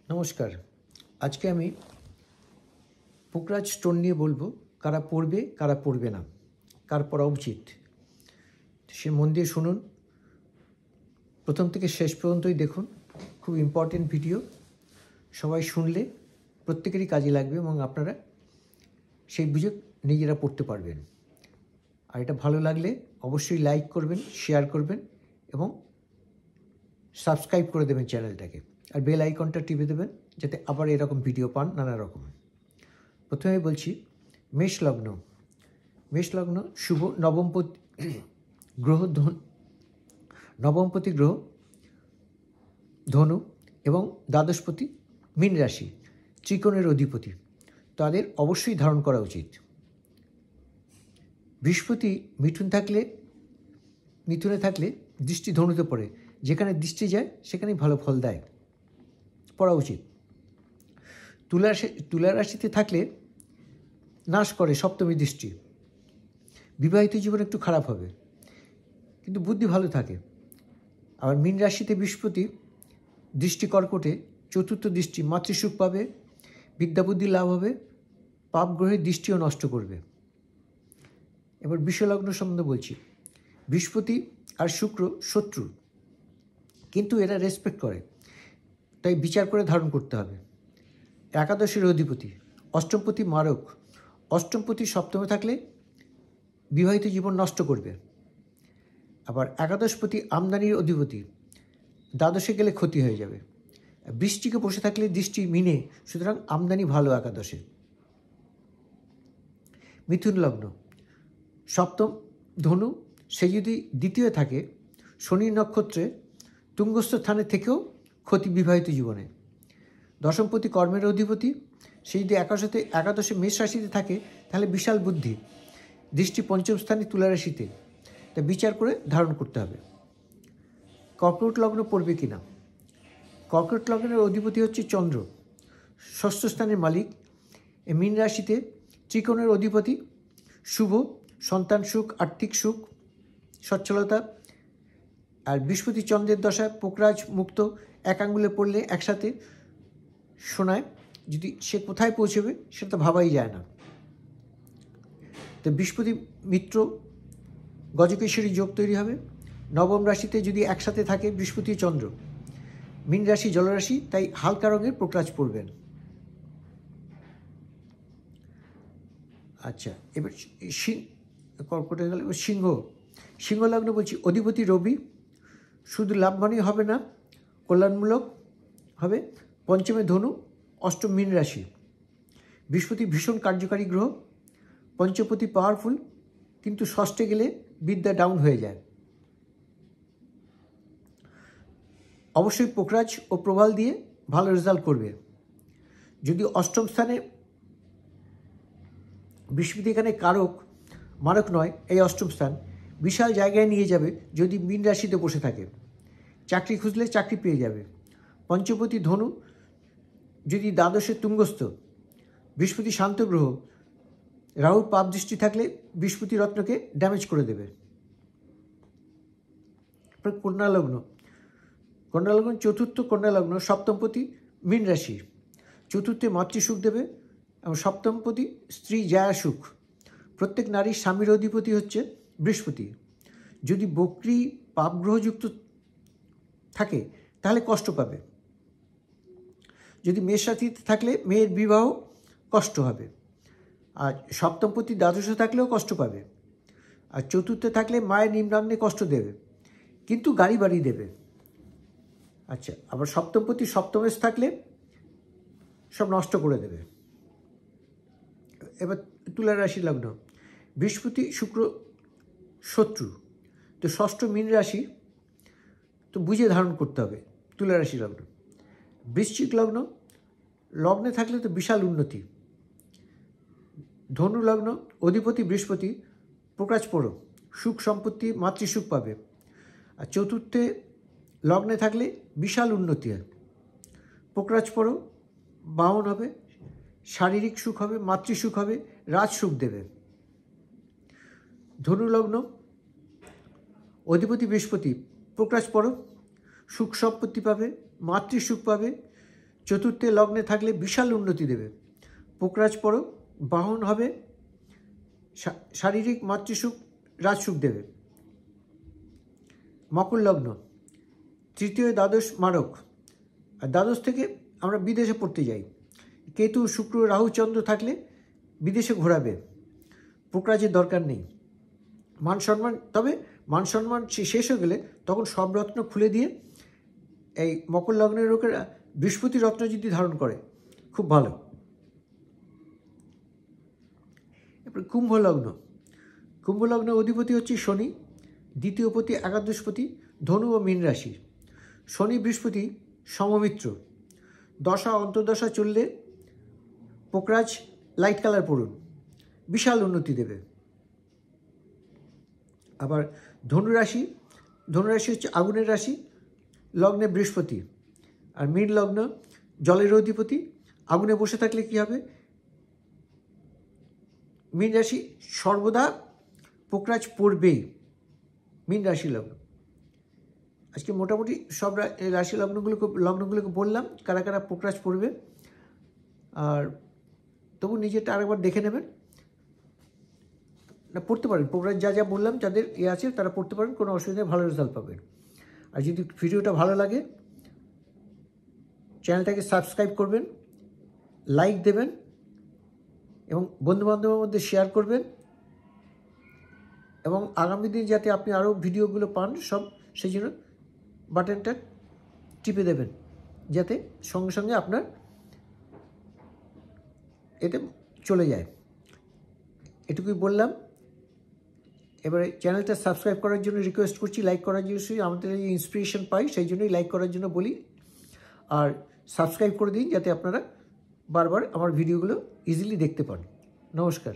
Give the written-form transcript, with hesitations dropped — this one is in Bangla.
নমস্কার। আজকে আমি পোকরাজ স্টোন নিয়ে বলবো, কারা পড়বে কারা পড়বে না, কার পড়া উচিত। সে মন দিয়ে শুনুন, প্রথম থেকে শেষ পর্যন্তই দেখুন। খুব ইম্পর্টেন্ট ভিডিও, সবাই শুনলে প্রত্যেকেরই কাজে লাগবে এবং আপনারা সেই বুঝে নিজেরা পড়তে পারবেন। আর এটা ভালো লাগলে অবশ্যই লাইক করবেন, শেয়ার করবেন এবং সাবস্ক্রাইব করে দেবেন চ্যানেলটাকে, আর বেল আইকনটা টিপে দেবেন যাতে আবার এরকম ভিডিও পান নানা রকম। প্রথমে বলছি মেষ লগ্ন। মেষ লগ্ন শুভ নবমপতি গ্রহ, নবমপতি গ্রহ ধনু এবং দ্বাদশপতি মীন রাশি, ত্রিকোণের অধিপতি, তাদের অবশ্যই ধারণ করা উচিত। বৃহস্পতি মিথুনে থাকলে দৃষ্টি ধনুতে পড়ে, যেখানে দৃষ্টি যায় সেখানেই ভালো ফল দেয়, পড়া উচিত। তুলা রাশিতে থাকলে নাশ করে সপ্তমী দৃষ্টি, বিবাহিত জীবন একটু খারাপ হবে কিন্তু বুদ্ধি ভালো থাকে। আবার মীন রাশিতে বৃহস্পতি দৃষ্টি কর্কটে, চতুর্থ দৃষ্টি, মাতৃসুখ পাবে, বিদ্যাবুদ্ধি লাভ হবে, পাপ গ্রহের দৃষ্টিও নষ্ট করবে। এবার বিষলগ্ন সম্বন্ধে বলছি। বৃহস্পতি আর শুক্র শত্রু, কিন্তু এরা রেসপেক্ট করে, তাই বিচার করে ধারণ করতে হবে। একাদশের অধিপতি, অষ্টমপতি মারক, অষ্টমপতি সপ্তমে থাকলে বিবাহিত জীবন নষ্ট করবে। আবার একাদশপতি আমদানির অধিপতি, দ্বাদশে গেলে ক্ষতি হয়ে যাবে। বৃষ্টিকে বসে থাকলে দৃষ্টি মিনে, সুতরাং আমদানি ভালো একাদশে। মিথুন লগ্ন, সপ্তম ধনু, সে যদি দ্বিতীয় থাকে শনি নক্ষত্রে তুঙ্গস্থ স্থানে থেকেও ক্ষতি বিবাহিত জীবনে। দশমপতি কর্মের অধিপতি, সে যদি একাদশে মেষ রাশিতে থাকে তাহলে বিশাল বুদ্ধি, দৃষ্টি পঞ্চম স্থানে তুলা রাশিতে, তা বিচার করে ধারণ করতে হবে। কর্কট লগ্ন পড়বে কিনা। কর্কট লগ্নের অধিপতি হচ্ছে চন্দ্র, ষষ্ঠ স্থানের মালিক। মীন রাশিতে ত্রিকোণের অধিপতি, শুভ, সন্তান সুখ, আর্থিক সুখ, সচ্ছলতা। আর বৃহস্পতি চন্দ্রের দশায় পোকরাজ মুক্ত এক আঙ্গুলে পড়লে একসাথে শোনায়, যদি সে কোথায় পৌঁছবে সেটা ভাবাই যায় না। তো বৃহস্পতি মিত্র গজকেশ্বরী যোগ তৈরি হবে। নবম রাশিতে যদি একসাথে থাকে বৃহস্পতি চন্দ্র, মীন রাশি জলরাশি, তাই হালকা রঙের পোকরাজ পড়বেন। আচ্ছা, এবার কর্কটে গেলে সিংহ লগ্ন বলছি। অধিপতি রবি, শুধু লাভবানই হবে না, কল্যাণমূলক হবে। পঞ্চমে ধনু, অষ্টম মীন রাশি। বৃহস্পতি ভীষণ কার্যকারী গ্রহ, পঞ্চপতি পাওয়ারফুল, কিন্তু ষষ্ঠে গেলে বিদ্যা ডাউন হয়ে যায়। অবশ্যই পোকরাজ ও প্রবাল দিয়ে ভালো রেজাল্ট করবে। যদি অষ্টম স্থানে বৃহস্পতি, এখানে মারক নয়, এই অষ্টম স্থান বিশাল জায়গায় নিয়ে যাবে যদি মীন রাশিতে বসে থাকে। চাকরি খুঁজলে চাকরি পেয়ে যাবে। পঞ্চপতি ধনু, যদি দ্বাদশে তুঙ্গস্থ, বৃহস্পতি শান্ত গ্রহ, রাহুর পাপ দৃষ্টি থাকলে বৃহস্পতি রত্নকে ড্যামেজ করে দেবে। কন্যা লগ্ন চতুর্থ কন্যা লগ্ন, সপ্তমপতি মীন রাশি, চতুর্থে মাতৃসুখ দেবে এবং সপ্তমপতি স্ত্রী জায়া সুখ। প্রত্যেক নারীর স্বামীর অধিপতি হচ্ছে বৃহস্পতি। যদি বক্রী পাপগ্রহযুক্ত থাকে তাহলে কষ্ট পাবে। যদি মেষ রাশিতে থাকলে মেয়ের বিবাহ কষ্ট হবে। আর সপ্তমপতি দ্বাদশে থাকলেও কষ্ট পাবে। আর চতুর্থে থাকলে মায়ের নিম্নাগ্নে কষ্ট দেবে, কিন্তু গাড়ি বাড়ি দেবে। আচ্ছা, আবার সপ্তমপতি সপ্তমেশ থাকলে সব নষ্ট করে দেবে। এবার তুলা রাশি লগ্ন, বৃহস্পতি শুক্র শত্রু, তো ষষ্ঠ মীন রাশি, তো বুঝে ধারণ করতে হবে। তুলা রাশি লগ্ন। বৃশ্চিক লগ্ন, লগ্নে থাকলে তো বিশাল উন্নতি। ধনু লগ্ন, অধিপতি বৃহস্পতি, পোকরাজ পড়ো, সুখ সম্পত্তি, মাতৃসুখ পাবে। আর চতুর্থে লগ্নে থাকলে বিশাল উন্নতি হয়। পোকরাজ পড়ো, বাহন হবে, শারীরিক সুখ হবে, মাতৃসুখ হবে, রাজ সুখ দেবে। ধনু লগ্ন, অধিপতি বৃহস্পতি, পোকরাজ পড়ো, সুখ সম্পত্তি পাবে, মাতৃসুখ পাবে, চতুর্থে লগ্নে থাকলে বিশাল উন্নতি দেবে। পোকরাজ পরও বাহন হবে, শারীরিক মাতৃসুখ রাজসুখ দেবে। মকর লগ্ন, তৃতীয় দ্বাদশ মারক, আর দ্বাদশ থেকে আমরা বিদেশে পড়তে যাই। কেতু শুক্র রাহু চন্দ্র থাকলে বিদেশে ঘোরাবে, পোকরাজের দরকার নেই। মান সম্মান, তবে মান সম্মান শেষ হয়ে গেলে তখন সব রত্ন খুলে দিয়ে এই মকর লগ্নের লোকেরা বৃহস্পতি রত্ন যদি ধারণ করে খুব ভালো। এরপর কুম্ভ লগ্ন, কুম্ভ লগ্নের অধিপতি হচ্ছে শনি, দ্বিতীয় পতি একাদশপতি ধনু ও মীন রাশি। শনি বৃহস্পতি সমমিত্র, দশা অন্তর্দশা চললে পোকরাজ লাইট কালার পড়ুন, বিশাল উন্নতি দেবে। আবার ধনুরাশি, ধনুরাশি হচ্ছে আগুনের রাশি, লগ্নে বৃহস্পতি, আর মীন লগ্ন জলের অধিপতি। আগুনে বসে থাকলে কি হবে? মীন রাশি সর্বদা পোকরাজ পড়বেই, মীন রাশি লগ্ন। আজকে মোটামুটি সব রাশি লগ্নগুলোকে বললাম কারা কারা পোকরাজ পড়বে, আর তবু নিজেরটা আরেকবার দেখে নেবেন। না পড়তে পারেন, পোকরাজ যা যা বললাম যাদের আছে তারা পড়তে পারেন, কোনো অসুবিধা, ভালো রেজাল্ট পাবেন। আর যদি ভিডিওটা ভালো লাগে চ্যানেলটাকে সাবস্ক্রাইব করবেন, লাইক দেবেন এবং বন্ধুবান্ধবের মধ্যে শেয়ার করবেন, এবং আগামী দিন যাতে আপনি আরও ভিডিওগুলো পান সব, সেই জন্য বাটনটা টিপে দেবেন যাতে সঙ্গে সঙ্গে আপনার এতে চলে যায়। এটুকুই বললাম। এবারে চ্যানেলটা সাবস্ক্রাইব করার জন্য রিকোয়েস্ট করছি, লাইক করার জন্য, আমাদের এই ইন্সপিরেশন পাই সেই জন্যই লাইক করার জন্য বলি। আর সাবস্ক্রাইব করে দিন যাতে আপনারা বারবার আমার ভিডিওগুলো ইজিলি দেখতে পান। নমস্কার।